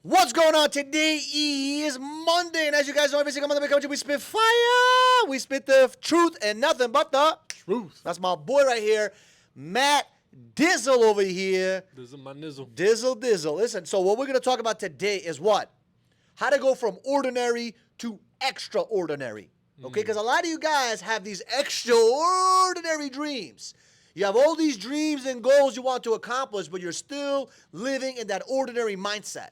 What's going on? Today is Monday, and as you guys know, every single Monday we spit fire. We spit the truth and nothing but the truth. That's my boy right here, Matt Dizzle over here. Dizzle my nizzle. Dizzle. Listen, so what we're going to talk about today is what? How to go from ordinary to extraordinary. Okay, because a lot of you guys have these extraordinary dreams. You have all these dreams and goals you want to accomplish, but you're still living in that ordinary mindset.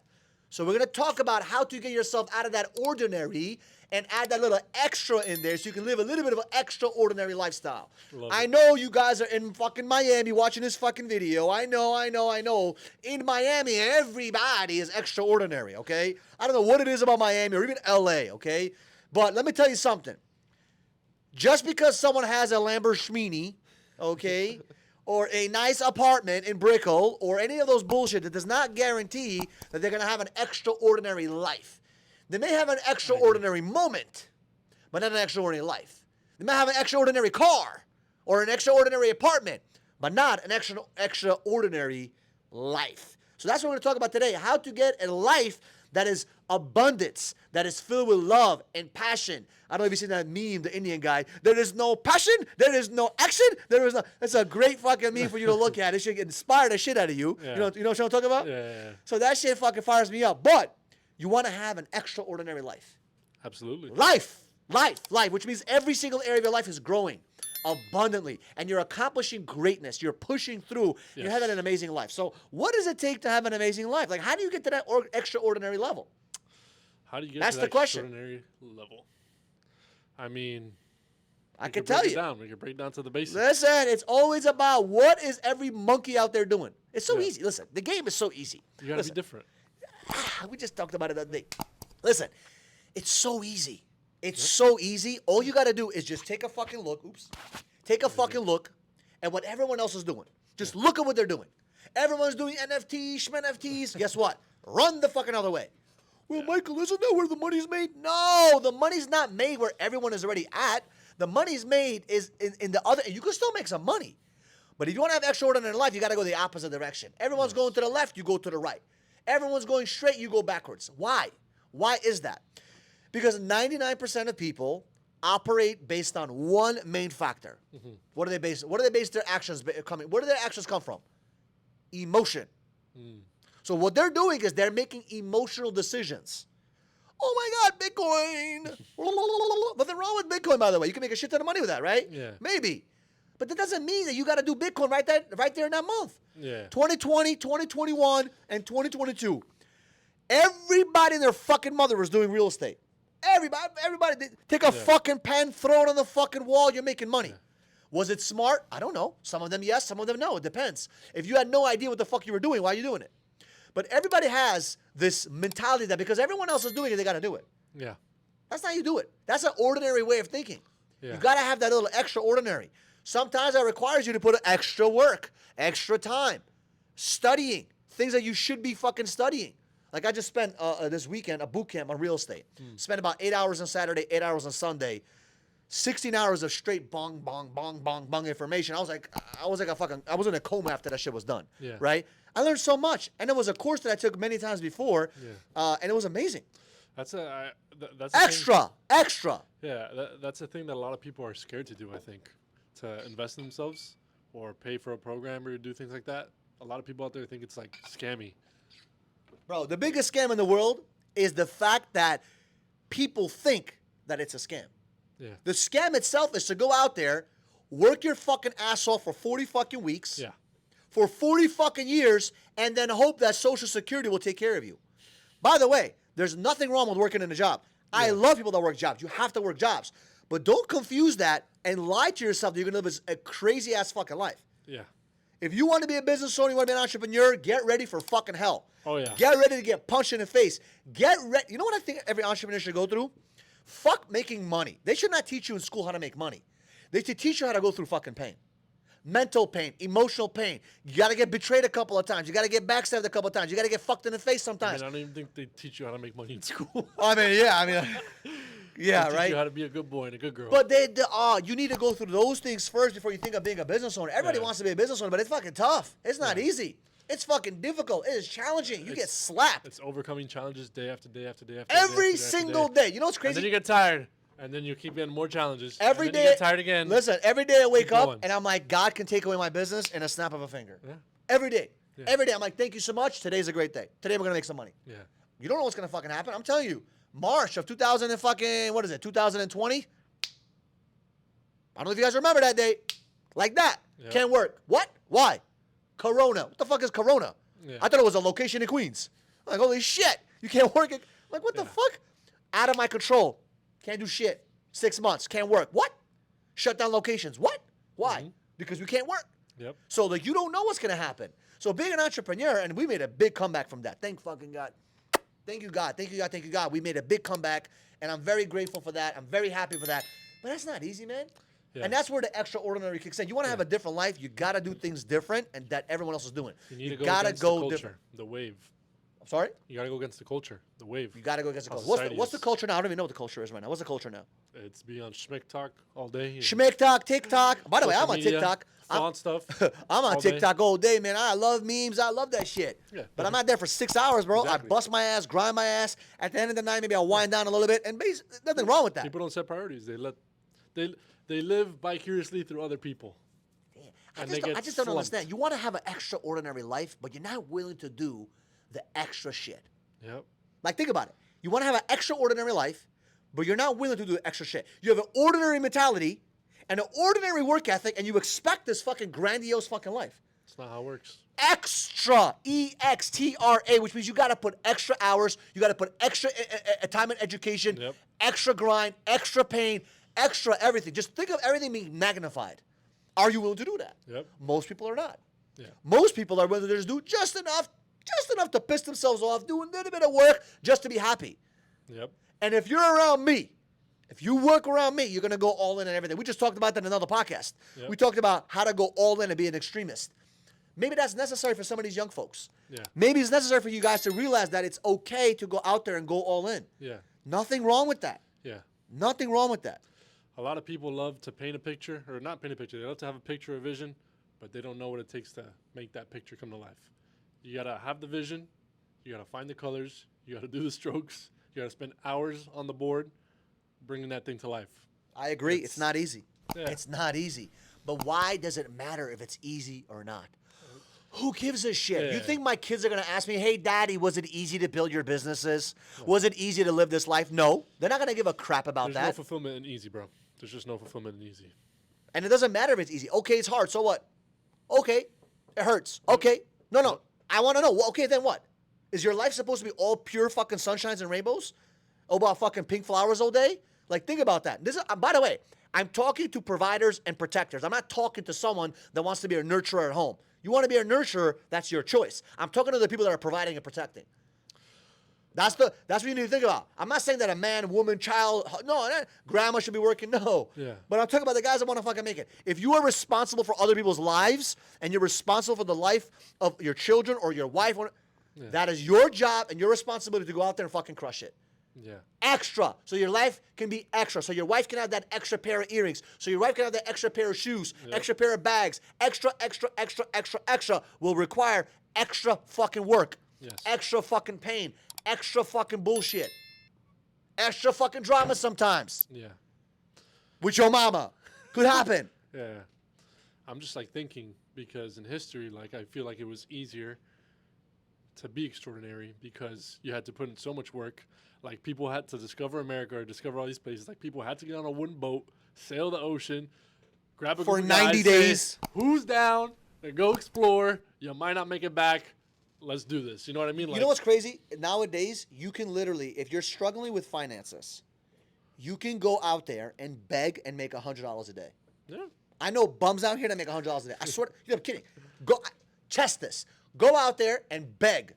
So we're going to talk about how to get yourself out of that ordinary and add that little extra in there so you can live a little bit of an extraordinary lifestyle. I know you guys are in fucking Miami watching this fucking video. I know. In Miami, everybody is extraordinary, okay? I don't know what it is about Miami or even LA, okay? But let me tell you something. Just because someone has a Lamborghini, okay, or a nice apartment in Brickell, or any of those bullshit, that does not guarantee that they're going to have an extraordinary life. They may have an extraordinary moment, but not an extraordinary life. They may have an extraordinary car or an extraordinary apartment, but not an extraordinary life. So that's what we're going to talk about today, how to get a life that is abundance, that is filled with love and passion. I don't know if you've seen that meme, the Indian guy. There is no passion, there is no action, there is no... It's a great fucking meme for you to look at. It should inspire the shit out of you. Yeah. You know what I'm talking about? Yeah. So that shit fucking fires me up. But you want to have an extraordinary life. Absolutely. Life, which means every single area of your life is growing abundantly, and you're accomplishing greatness. You're pushing through. Yes. You're having an amazing life. So what does it take to have an amazing life? Like, how do you get to that extraordinary level? How do you get That's to that the question. Extraordinary level? I mean, I can tell you. We can break it down to the basics. Listen, it's always about what is every monkey out there doing. It's so easy. Listen, the game is so easy. You gotta be different. We just talked about it the other day. Listen, it's so easy. It's so easy. All you got to do is just take a fucking look. Take a fucking look at what everyone else is doing. Just look at what they're doing. Everyone's doing NFTs, SHMNFTs. Guess what? Run the fucking other way. Well, Michael, isn't that where the money's made? No, the money's not made where everyone is already at. The money's made is in the other, and you can still make some money. But if you want to have extraordinary life, you got to go the opposite direction. Everyone's going to the left, you go to the right. Everyone's going straight, you go backwards. Why? Why is that? Because 99% of people operate based on one main factor. Mm-hmm. What do they base their actions coming? Where do their actions come from? Emotion. So what they're doing is they're making emotional decisions. Oh my God, Bitcoin. Nothing wrong with Bitcoin, by the way. You can make a shit ton of money with that, right? Yeah. Maybe. But that doesn't mean that you got to do Bitcoin right there in that month. Yeah. 2020, 2021, and 2022. Everybody and their fucking mother was doing real estate. Everybody, take a fucking pen, throw it on the fucking wall, you're making money. Yeah. Was it smart? I don't know. Some of them yes, some of them no. It depends. If you had no idea what the fuck you were doing, why are you doing it? But everybody has this mentality that because everyone else is doing it, they got to do it. Yeah. That's not how you do it. That's an ordinary way of thinking. Yeah. You got to have that little extraordinary. Sometimes that requires you to put in extra work, extra time, studying, things that you should be fucking studying. Like I just spent this weekend a boot camp on real estate. Spent about 8 hours on Saturday, 8 hours on Sunday, 16 hours of straight bong information. I was in a coma after that shit was done. Yeah. Right? I learned so much, and it was a course that I took many times before, and it was amazing. That's extra. Yeah, that's a thing that a lot of people are scared to do. I think to invest in themselves or pay for a program or do things like that. A lot of people out there think it's like scammy. Bro, the biggest scam in the world is the fact that people think that it's a scam. Yeah. The scam itself is to go out there, work your fucking ass off for 40 fucking weeks, for 40 fucking years, and then hope that Social Security will take care of you. By the way, there's nothing wrong with working in a job. Yeah. I love people that work jobs. You have to work jobs. But don't confuse that and lie to yourself that you're going to live a crazy-ass fucking life. Yeah. If you want to be a business owner, you want to be an entrepreneur, get ready for fucking hell. Oh, yeah. Get ready to get punched in the face. Get ready. You know what I think every entrepreneur should go through? Fuck making money. They should not teach you in school how to make money. They should teach you how to go through fucking pain. Mental pain, emotional pain. You got to get betrayed a couple of times. You got to get backstabbed a couple of times. You got to get fucked in the face sometimes. I don't even think they teach you how to make money in school. Yeah, they teach you how to be a good boy and a good girl. But you need to go through those things first before you think of being a business owner. Everybody wants to be a business owner, but it's fucking tough. It's not easy. It's fucking difficult. It is challenging. You get slapped. It's overcoming challenges day after day after day after Every day. single day. You know what's And crazy? then you get tired. And then you keep getting more challenges. Every and day. then you get tired again. Listen, every day I wake up going. and I'm like, God can take away my business in a snap of a finger. Yeah. Every day. Yeah. Every day. I'm like, thank you so much. Today's a great day. Today we're going to make some money. Yeah. You don't know what's going to fucking happen. I'm telling you. March of 2000 and fucking, what is it, 2020? I don't know if you guys remember that date. Like that. Yeah. Can't work. What? Why? Corona. What the fuck is Corona? Yeah. I thought it was a location in Queens. I'm like, holy shit. You can't work it. I'm like, what the fuck? Out of my control. Can't do shit. 6 months. Can't work. What? Shut down locations. What? Why? Mm-hmm. Because we can't work. Yep. So, like, you don't know what's going to happen. So, being an entrepreneur, and we made a big comeback from that. Thank fucking God. Thank you, God. Thank you, God. Thank you, God. We made a big comeback, and I'm very grateful for that. I'm very happy for that. But that's not easy, man. Yeah. And that's where the extraordinary kicks in. You want to have a different life, you got to do things different and that everyone else is doing. You need to gotta against the culture, different. the wave. I'm sorry? You got to go against the culture, the wave. You got to go against the How culture. What's society what's the is. culture now? I don't even know what the culture is right now. What's the culture now? It's be on schmick talk all day. and Schmick TikTok. By the way, social I'm on media, TikTok. Font stuff. I'm on all day. TikTok all day, man. I love memes. I love that shit. Yeah. But I'm not there for 6 hours, bro. Exactly. I bust my ass, grind my ass. At the end of the night, maybe I'll wind down a little bit. And nothing wrong with that. People don't set priorities. They live vicariously through other people. I and just, they don't, get I just don't slumped. understand. You want to have an extraordinary life, but you're not willing to do the extra shit. Yep. Like, think about it. You want to have an extraordinary life, but you're not willing to do the extra shit. You have an ordinary mentality and an ordinary work ethic, and you expect this fucking grandiose fucking life. It's not how it works. Extra, E-X-T-R-A, which means you got to put extra hours, you got to put extra time in education, Yep. extra grind, extra pain, extra everything. Just think of everything being magnified. Are you willing to do that? Yep. Most people are not. Yeah. Most people are willing to just do just enough to piss themselves off, do a little bit of work just to be happy. Yep. And if you're around me, if you work around me, you're going to go all in and everything. We just talked about that in another podcast. Yep. We talked about how to go all in and be an extremist. Maybe that's necessary for some of these young folks. Yeah. Maybe it's necessary for you guys to realize that it's okay to go out there and go all in. Yeah. Nothing wrong with that. Yeah. Nothing wrong with that. A lot of people love to paint a picture, or not paint a picture. They love to have a picture or vision, but they don't know what it takes to make that picture come to life. You gotta have the vision. You gotta find the colors. You gotta do the strokes. You gotta spend hours on the board, bringing that thing to life. I agree. It's not easy. Yeah. It's not easy. But why does it matter if it's easy or not? Who gives a shit? Yeah. You think my kids are going to ask me, hey, Daddy, was it easy to build your businesses? Was it easy to live this life? No. They're not going to give a crap about There's no that. fulfillment in easy, bro. There's just no fulfillment in easy. And it doesn't matter if it's easy. Okay, it's hard. So what? Okay, it hurts. Okay. No. I want to know. Well, okay, then what? Is your life supposed to be all pure fucking sunshines and rainbows? About fucking pink flowers all day? Like, think about that. This is, by the way, I'm talking to providers and protectors. I'm not talking to someone that wants to be a nurturer at home. You want to be a nurturer, that's your choice. I'm talking to the people that are providing and protecting. That's what you need to think about. I'm not saying that a man, woman, child, no, grandma should be working, no. Yeah. But I'm talking about the guys that want to fucking make it. If you are responsible for other people's lives and you're responsible for the life of your children or your wife, that is your job and your responsibility to go out there and fucking crush it. Yeah. Extra. So your life can be extra. So your wife can have that extra pair of earrings. So your wife can have that extra pair of shoes, extra pair of bags. Extra will require extra fucking work. Yes. Extra fucking pain. Extra fucking bullshit. Extra fucking drama sometimes. Yeah. With your mama. Could happen. Yeah. I'm just like thinking because in history, like I feel like it was easier to be extraordinary because you had to put in so much work. Like people had to discover America or discover all these places. Like people had to get on a wooden boat, sail the ocean, grab a For group of 90 guys, say, days. who's down? And go explore. You might not make it back. Let's do this. You know what I mean? Like, You know what's crazy? Nowadays, you can literally, if you're struggling with finances, you can go out there and beg and make $100 a day. Yeah. I know bums out here that make $100 a day. I swear, I'm kidding. Go test this. Go out there and beg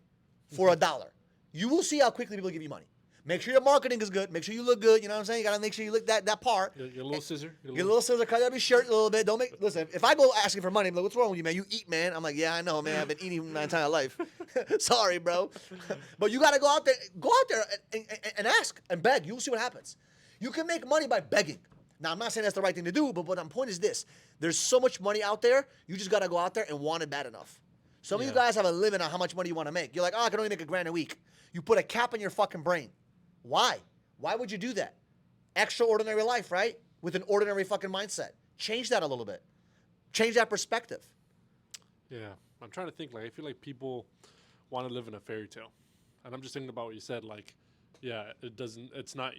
for $1. You will see how quickly people give you money. Make sure your marketing is good. Make sure you look good. You know what I'm saying? You gotta make sure you look that part. Get a little scissor. Get a little scissor, cut up your shirt a little bit. Don't make listen. If I go asking for money, I'm like, what's wrong with you, man? You eat, man. I'm like, yeah, I know, man. I've been eating my entire life. Sorry, bro. But you gotta go out there and ask and beg. You'll see what happens. You can make money by begging. Now, I'm not saying that's the right thing to do, but my point is this: there's so much money out there. You just gotta go out there and want it bad enough. Some of you guys have a limit on how much money you want to make. You're like, oh, I can only make $1,000 a week. You put a cap on your fucking brain. Why? Why would you do that? Extraordinary life, right? With an ordinary fucking mindset. Change that a little bit. Change that perspective. Yeah. I'm trying to think, like, I feel like people want to live in a fairy tale. And I'm just thinking about what you said, like, yeah, it's not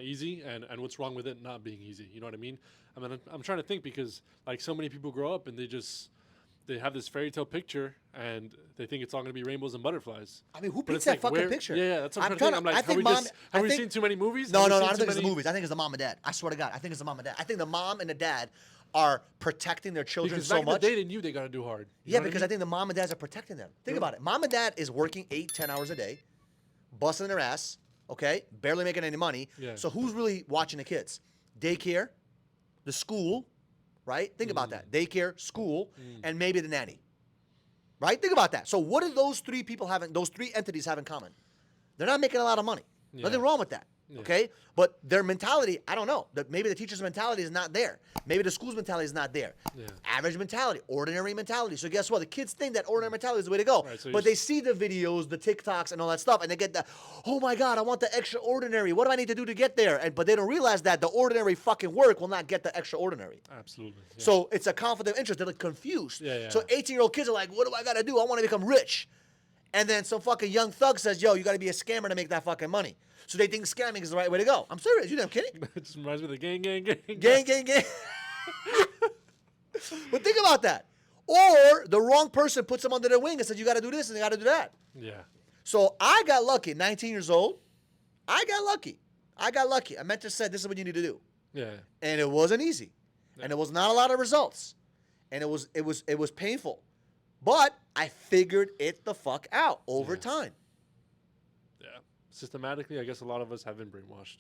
easy, and what's wrong with it not being easy? You know what I mean? I mean, I'm trying to think because, like, so many people grow up and they have this fairy tale picture and they think it's all going to be rainbows and butterflies. I mean, who But paints it's that like, fucking picture? Yeah, that's what I'm trying to think. I'm like, have we seen too many movies? No, I don't think it's the movies. I think it's the mom and dad. I swear to God, I think it's the mom and dad. I think the mom and the dad are protecting their children because so back much. in the day, they knew they got to do hard. You Yeah, know what because I I think the mom and dads are protecting them. Think about it. Mom and dad is working 8-10 hours a day, busting their ass, okay? Barely making any money. Yeah. So who's really watching the kids? Daycare, the school, right? Think about that. Daycare, school, and maybe the nanny. Right? Think about that. So what do those three entities have in common? They're not making a lot of money. Yeah. Nothing wrong with that. Yeah. Okay? But their mentality, I don't know. Maybe the teacher's mentality is not there. Maybe the school's mentality is not there. Yeah. Average mentality, ordinary mentality. So guess what? The kids think that ordinary mentality is the way to go. Right, so but they see the videos, the TikToks, and all that stuff, and they get the, oh my God, I want the extraordinary. What do I need to do to get there? But they don't realize that the ordinary fucking work will not get the extraordinary. Absolutely. Yeah. So it's a conflict of interest. They're like confused. Yeah. So 18-year-old kids are like, what do I got to do? I want to become rich. And then some fucking young thug says, yo, you got to be a scammer to make that fucking money. So they think scamming is the right way to go. I'm serious. You think I'm kidding? It just reminds me of the gang. Gang. But think about that. Or the wrong person puts them under their wing and says, you got to do this and you got to do that. Yeah. So I got lucky. 19 years old. I got lucky. A mentor said, this is what you need to do. Yeah. And it wasn't easy. Yeah. And it was not a lot of results. And it was painful. But I figured it the fuck out over time. Yeah. Systematically, I guess a lot of us have been brainwashed.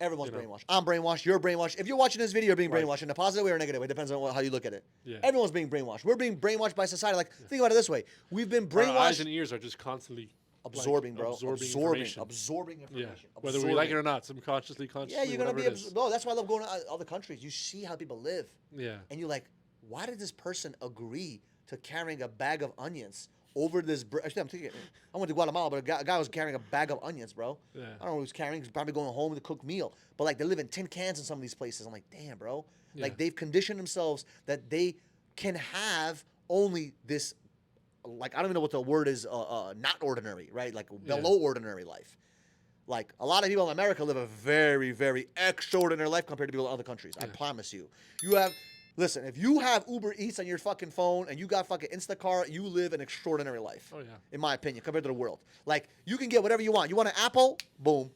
Everyone's brainwashed. I'm brainwashed. You're brainwashed. If you're watching this video, you're being brainwashed in a positive way or a negative way. It depends on how you look at it. Yeah. Everyone's being brainwashed. We're being brainwashed by society. Like, think about it this way. We've been brainwashed. Our eyes and ears are just constantly absorbing, bro. Absorbing information. Yeah. Whether we like it or not, subconsciously, consciously. Yeah, you're going to be... No, that's why I love going to other countries. You see how people live. Yeah. And you're like, why did this person agree to carrying a bag of onions over this... Actually, I went to Guatemala, but a guy was carrying a bag of onions, bro. Yeah. I don't know what he was carrying. He's probably going home with a cooked meal. But, like, they live in tin cans in some of these places. I'm like, damn, bro. Yeah. Like, they've conditioned themselves that they can have only this... Like, I don't even know what the word is, not ordinary, right? Like, below ordinary life. Like, a lot of people in America live a very, very extraordinary life compared to people in other countries. I promise you. You have... Listen, if you have Uber Eats on your fucking phone and you got fucking Instacart, you live an extraordinary life. Oh, yeah. In my opinion, compared to the world. Like, you can get whatever you want. You want an apple? Boom.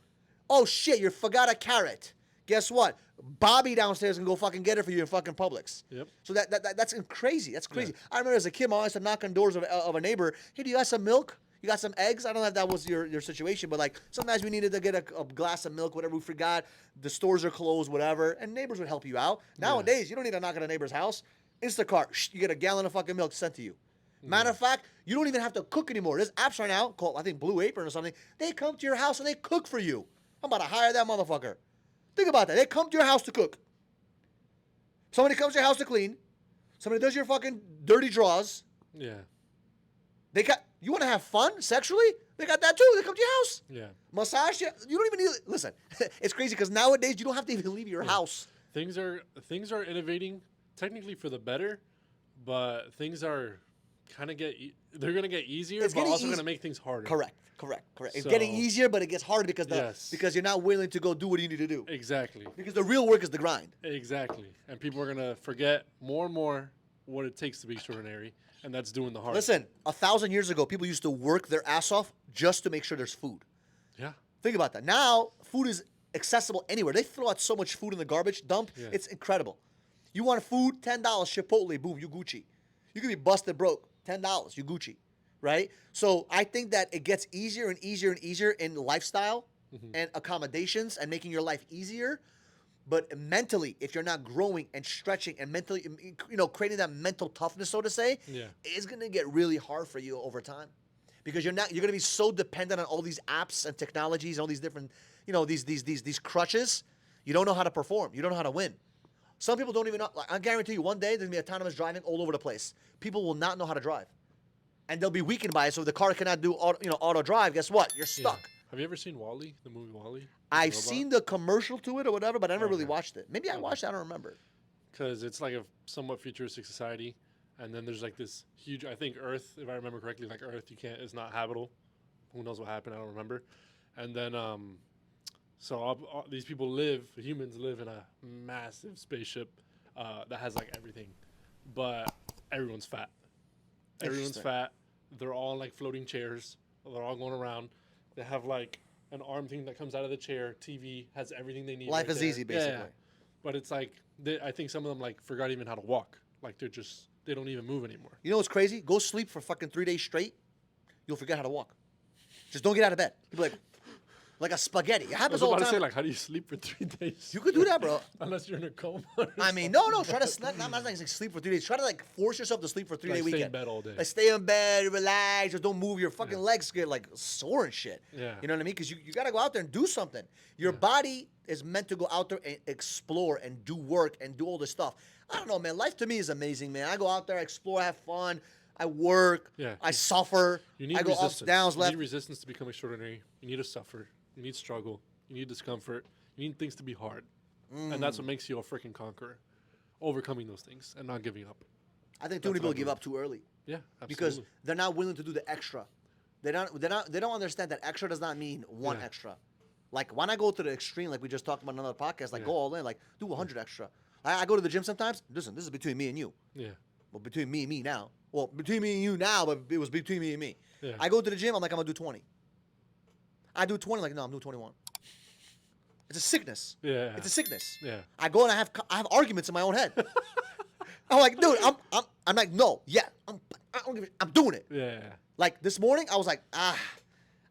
Oh, shit, you forgot a carrot. Guess what? Bobby downstairs can go fucking get it for you in fucking Publix. Yep. So that's crazy. That's crazy. Yeah. I remember as a kid, I used to knock on doors of a neighbor. Hey, do you got some milk? You got some eggs? I don't know if that was your situation, but like sometimes we needed to get a glass of milk, whatever we forgot. The stores are closed, whatever, and neighbors would help you out. Nowadays, you don't need to knock on a neighbor's house. Instacart, you get a gallon of fucking milk sent to you. Matter of fact, you don't even have to cook anymore. There's apps right now called, I think, Blue Apron or something. They come to your house and they cook for you. I'm about to hire that motherfucker. Think about that. They come to your house to cook. Somebody comes to your house to clean. Somebody does your fucking dirty drawers. Yeah. You want to have fun sexually? They got that too. They come to your house. Yeah. Massage you. You don't even need... Listen, it's crazy because nowadays you don't have to even leave your house. Things are innovating technically for the better, but things are kind of they're going to get easier, but also going to make things harder. Correct. It's getting easier, but it gets harder because you're not willing to go do what you need to do. Exactly. Because the real work is the grind. Exactly. And people are going to forget more and more what it takes to be extraordinary, and that's doing the hard. Listen, 1,000 years ago, people used to work their ass off just to make sure there's food. Yeah. Think about that. Now, food is accessible anywhere. They throw out so much food in the garbage dump. Yeah. It's incredible. You want food? $10. Chipotle. Boom. You Gucci. You can be busted broke. $10. You Gucci. Right? So I think that it gets easier and easier and easier in lifestyle and accommodations and making your life easier. But mentally, if you're not growing and stretching and mentally, creating that mental toughness, so to say, it's going to get really hard for you over time. Because you're going to be so dependent on all these apps and technologies and all these different, these crutches. You don't know how to perform. You don't know how to win. Some people don't even know. Like, I guarantee you, one day there's going to be autonomous driving all over the place. People will not know how to drive. and they'll be weakened by it. So if the car cannot do auto drive, guess what? You're stuck. Yeah. Have you ever seen Wall-E, the movie Wall-E? I've seen the commercial to it or whatever, but I never really Okay. watched it. Maybe I watched it. I don't remember. Because it's like a somewhat futuristic society, and then there's like this huge. I think Earth, if I remember correctly, like Earth, is not habitable. Who knows what happened? I don't remember. And then so all these people humans live in a massive spaceship that has like everything, but everyone's fat. Everyone's Interesting. fat. They're all in, like floating chairs. They're all going around. They have like an arm thing that comes out of the chair. TV has everything they need. Life right is there. easy, basically. Yeah. But it's like I think some of them like forgot even how to walk. Like they don't even move anymore. You know what's crazy? Go sleep for fucking 3 days straight. You'll forget how to walk. Just don't get out of bed. You'll be like a spaghetti. It I happens was all about the to time. say, like, how do you sleep for 3 days? You could do that, bro. Unless you're in a coma. or I mean, something. no. Try to sleep. I'm not like sleep for 3 days. Try to like force yourself to sleep for a 3 day Like, weekend. stay in bed all day. Like stay in bed, relax, just don't move. Your fucking legs get like sore and shit. Yeah. You know what I mean? Because you got to go out there and do something. Your body is meant to go out there and explore and do work and do all this stuff. I don't know, man. Life to me is amazing, man. I go out there, I explore, I have fun. I work. Yeah. I suffer. You need I go resistance. ups, downs, You left. need resistance to become extraordinary. You need to suffer. You need struggle. You need discomfort. You need things to be hard. And that's what makes you a freaking conqueror. Overcoming those things and not giving up. I think too many That's what I people give believe. up too early. Yeah, absolutely. Because they're not willing to do the extra. They don't understand that extra does not mean one Yeah. extra. Like why not go to the extreme like we just talked about in another podcast, like Yeah. go all in, like do 100 extra. I go to the gym sometimes. Listen, this is between me and you. Yeah. Well, between me and me now. Well, between me and you now, but it was between me and me. Yeah. I go to the gym, I'm like, I'm gonna do 20. I do 20, like, no, I'm doing 21. It's a sickness. Yeah. It's a sickness. Yeah. I go and I have arguments in my own head. I'm like, dude, I'm like, no, yeah, I'm doing it. Yeah. Like this morning, I was like, I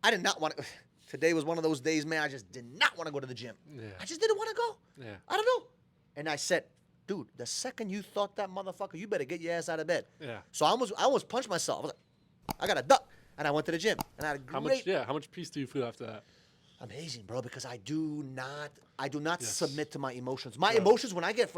did not want to. Today was one of those days, man. I just did not want to go to the gym. Yeah. I just didn't want to go. Yeah. I don't know. And I said, dude, the second you thought that motherfucker, you better get your ass out of bed. Yeah. So I almost punched myself. I was like, I got a duck. And I went to the gym. And I had a great. How much peace do you feel after that? Amazing, bro, because I do not Yes. submit to my emotions. My Bro. emotions, when I get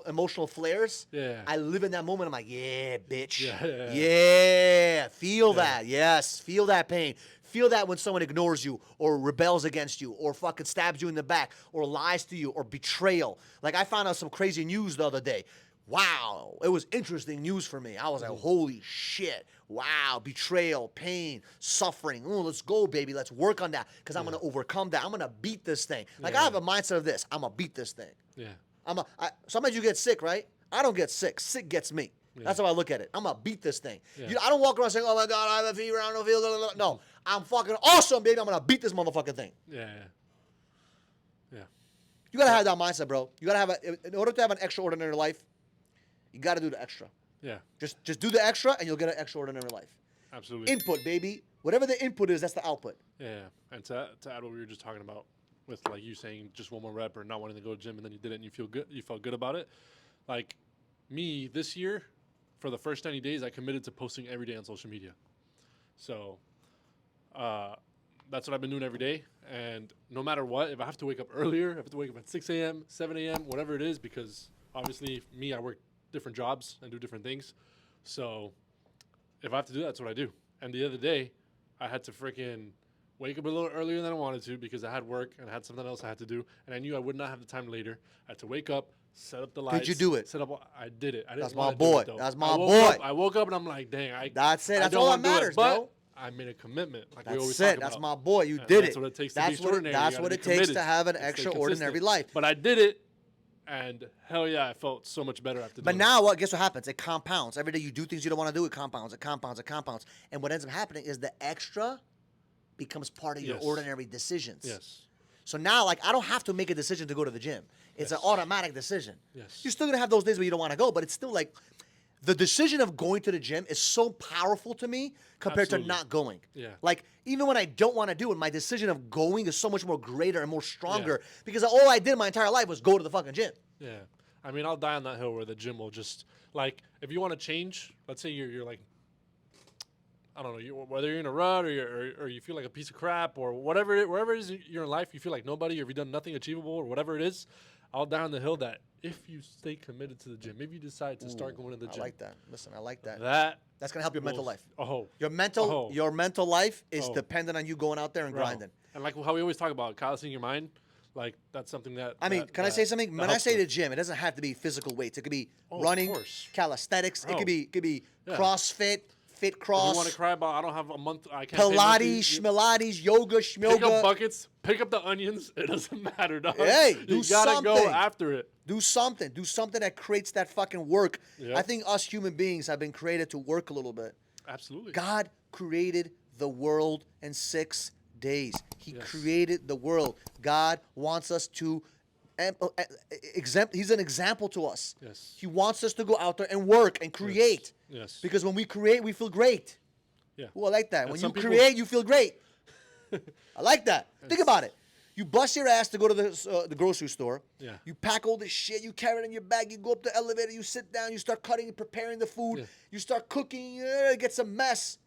emotional flares, Yeah. I live in that moment. I'm like, yeah, bitch. Yeah. Yeah. Feel Yeah. that. Yes. Feel that pain. Feel that when someone ignores you or rebels against you or fucking stabs you in the back or lies to you or betrayal. Like I found out some crazy news the other day. Wow, it was interesting news for me. I was like, holy shit. Wow, betrayal, pain, suffering. Oh, let's go, baby. Let's work on that because I'm going to overcome that. I'm going to beat this thing. Like, I Yeah. have a mindset of this. I'm going to beat this thing. Yeah. Sometimes you get sick, right? I don't get sick. Sick gets me. That's how I look at it. I'm going to beat this thing. Yeah. I don't walk around saying, oh, my God, I have a fever. I don't feel good. No, I'm fucking awesome, baby. I'm going to beat this motherfucking thing. Yeah. Yeah. You got to have that mindset, bro. You got to have in order to have an extraordinary life, you got to do the extra. Yeah. Just do the extra and you'll get an extraordinary life. Absolutely. Input, baby. Whatever the input is, that's the output. Yeah. And to add what we were just talking about with like you saying just one more rep or not wanting to go to the gym and then you did it and you felt good about it. Like me this year, for the first 90 days, I committed to posting every day on social media. So that's what I've been doing every day. And no matter what, if I have to wake up earlier, I have to wake up at 6 a.m., 7 a.m., whatever it is, because obviously me, I work different jobs and do different things. So if I have to do that, that's what I do. And the other day, I had to freaking wake up a little earlier than I wanted to because I had work and I had something else I had to do. And I knew I would not have the time later. I had to wake up, set up the lights. Did you do it? I did it. I didn't That's wanna my do boy. it, though. That's my I woke boy. Up, I woke up and I'm like, dang, That's it. I That's don't all that wanna do it, matters, but bro. I made a commitment. Like we always That's talk it. That's about. my boy. You And did that's it. what it takes to be That's extraordinary. You That's gotta what be it takes to committed have an and stay extraordinary consistent. life. But I did it, and hell yeah, I felt so much better after But doing now, guess what happens? It compounds. Every day you do things you don't want to do, it compounds, it compounds, it compounds. And what ends up happening is the extra becomes part of your Yes. ordinary decisions. it. Yes. So now, like, I don't have to make a decision to go to the gym. It's an Yes. automatic decision. Yes. You're still going to have those days where you don't want to go, but it's still like the decision of going to the gym is so powerful to me compared Absolutely. to not going. Yeah. Like, even when I don't want to do it, my decision of going is so much more greater and more stronger because all I did my entire life was go to the fucking gym. Yeah. I mean, I'll die on that hill where the gym will just, like, if you want to change, let's say you're like, I don't know, whether you're in a rut or you feel like a piece of crap or whatever, wherever it is you're in life, you feel like nobody or you've done nothing achievable or whatever it is, I'll die on the hill that if you stay committed to the gym, if you decide to start going to the gym, I like that. Listen, I like that. that That's gonna help your mental life. Oh. Your mental life is Oh. dependent on you going out there and Bro. grinding. And like how we always talk about callousing your mind, like that's something that. I mean, that- can I that- say something? that When I helps say with. the gym, it doesn't have to be physical weights. It could be Of running, course. calisthenics. It Bro. could be Yeah. CrossFit, fit If you cross, want to cry about, I don't have a month. I can't pay monthly, Pilates, Schmilates, yoga, pick up schmilga. buckets, pick up the onions. It doesn't matter, dog. Hey, do you gotta go something. after it. Do something. Do something that creates that fucking work. Yep. I think us human beings have been created to work a little bit. Absolutely. God created the world in 6 days. He Yes. created the world. God wants us to He's an example to us. Yes. He wants us to go out there and work and create. Yes. Because when we create, we feel great. Yeah. Ooh, I like that. And When you some people- create, you feel great. I like that. Think about it. You bust your ass to go to the grocery store. Yeah. You pack all this shit. You carry it in your bag. You go up the elevator. You sit down. You start cutting and preparing the food. Yeah. You start cooking. It gets a mess.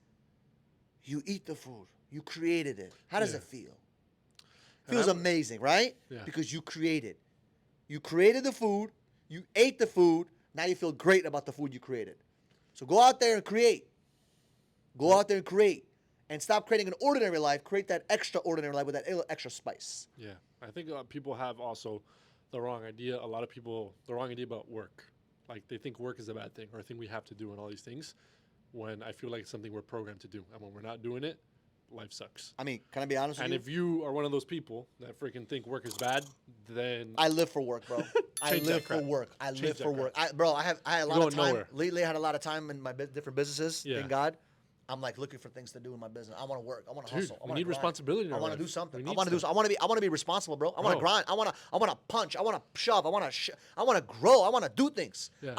You eat the food. You created it. How does Yeah. it feel? And Feels I'm- amazing, right? Yeah. Because you created. You created the food. You ate the food. Now you feel great about the food you created. So go out there and create. Go out there and create. And stop creating an ordinary life. Create that extraordinary life with that extra spice. Yeah. I think people have also the wrong idea. A lot of people, the wrong idea about work. Like they think work is a bad thing or a thing we have to do and all these things. When I feel like it's something we're programmed to do. And when we're not doing it, life sucks. I mean, can I be honest And with you? if you are one of those people that freaking think work is bad, then I live for work, bro. I Change that live for crap. work. I Change live that for crap. work. I had a lot going of time. nowhere. Lately, I had a lot of time in my different businesses. Yeah. Thank God. I'm like looking for things to do in my business. I want to work. I want to Dude, hustle. I we wanna need grind. responsibility in I our want to life. do something. We I need want to do. stuff. I want to be responsible, bro. I want to Bro. grind. I want to punch. I want to shove. I want to grow. I want to do things. Yeah.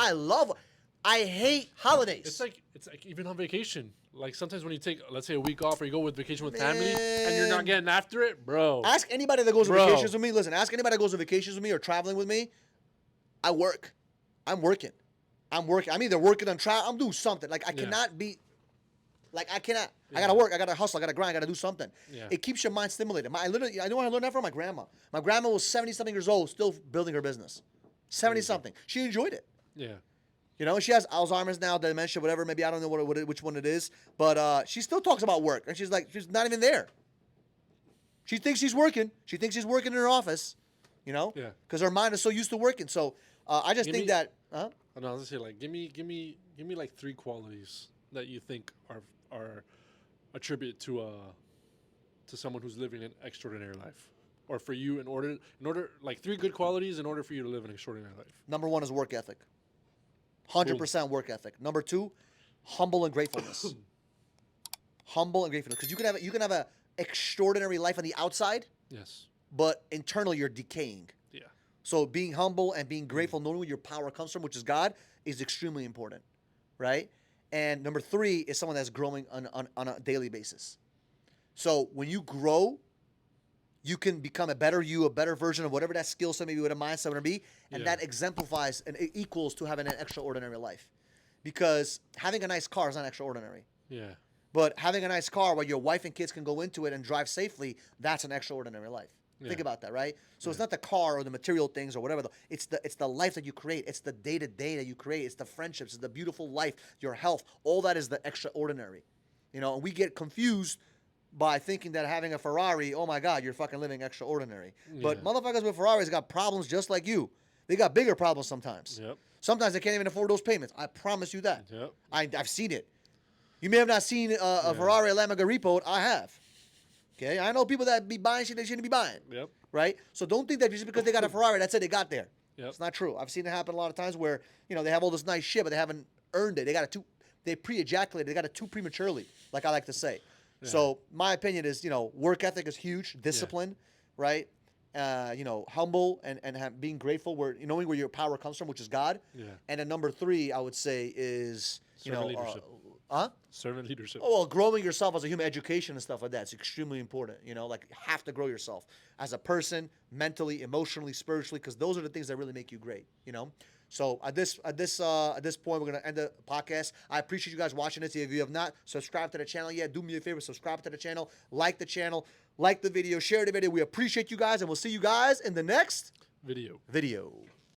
I hate holidays. it's like even on vacation. Like sometimes when you take, let's say, a week off or you go with vacation with family and you're Man. not getting after it, bro. Ask anybody that goes on Bro. vacations with me. Listen, ask anybody that goes on vacations with me or traveling with me. I work. I'm working. I'm either working on travel. I'm doing something. Like I Yeah. cannot be. Like I cannot. I Yeah. gotta work. I gotta hustle. I gotta grind. I gotta do something. Yeah. It keeps your mind stimulated. I know where I learned that from my grandma. My grandma was 70-something years old, still building her business. 70-something. She enjoyed it. Yeah. You know, she has Alzheimer's now, dementia, whatever. Maybe I don't know which one it is, but she still talks about work, and she's not even there. She thinks she's working. She thinks she's working in her office. You know, Yeah. because her mind is so used to working. So I just Give think me- that. Oh, no, I was gonna say like give me like 3 qualities that you think are attributed to someone who's living an extraordinary life, or for you in order like 3 good qualities in order for you to live an extraordinary life. Number 1 is work ethic. 100% work ethic. Number 2, humble and gratefulness. Humble and gratefulness, because you can have a extraordinary life on the outside, Yes. but internally you're decaying. Yeah. So being humble and being grateful, knowing where your power comes from, which is God, is extremely important, right? And number 3 is someone that's growing on a daily basis. So when you grow, you can become a better you, a better version of whatever that skill set, maybe what a mindset would be, and Yeah. that exemplifies and it equals to having an extraordinary life. Because having a nice car is not extraordinary. Yeah. But having a nice car where your wife and kids can go into it and drive safely, that's an extraordinary life. Think Yeah. about that, right? So it's not the car or the material things or whatever. It's the life that you create. It's the day-to-day that you create. It's the friendships. It's the beautiful life, your health. All that is the extraordinary. You know, and we get confused by thinking that having a Ferrari, oh my God, you're fucking living extraordinary. But Yeah. motherfuckers with Ferraris got problems just like you. They got bigger problems sometimes. Yep. Sometimes they can't even afford those payments. I promise you that. Yep. I've seen it. You may have not seen a Ferrari Lamborghini repoed. I have. Okay, I know people that be buying shit they shouldn't be buying. Yep. Right? So don't think that just because they got a Ferrari, that's it, they got there. Yep. It's not true. I've seen it happen a lot of times where, they have all this nice shit, but they haven't earned it. They pre-ejaculated. They got it too prematurely, like I like to say. So my opinion is, work ethic is huge, discipline, right? Humble and being grateful, knowing where your power comes from, which is God. Yeah. And then number 3, I would say is, Servant leadership. Huh? Servant leadership. Oh, well, growing yourself as a human, education and stuff like that. It's extremely important. Like you have to grow yourself as a person, mentally, emotionally, spiritually, because those are the things that really make you great. So at this point, we're gonna end the podcast. I appreciate you guys watching this. If you have not subscribed to the channel yet, do me a favor, subscribe to the channel, like the video, share the video. We appreciate you guys, and we'll see you guys in the next Video. video.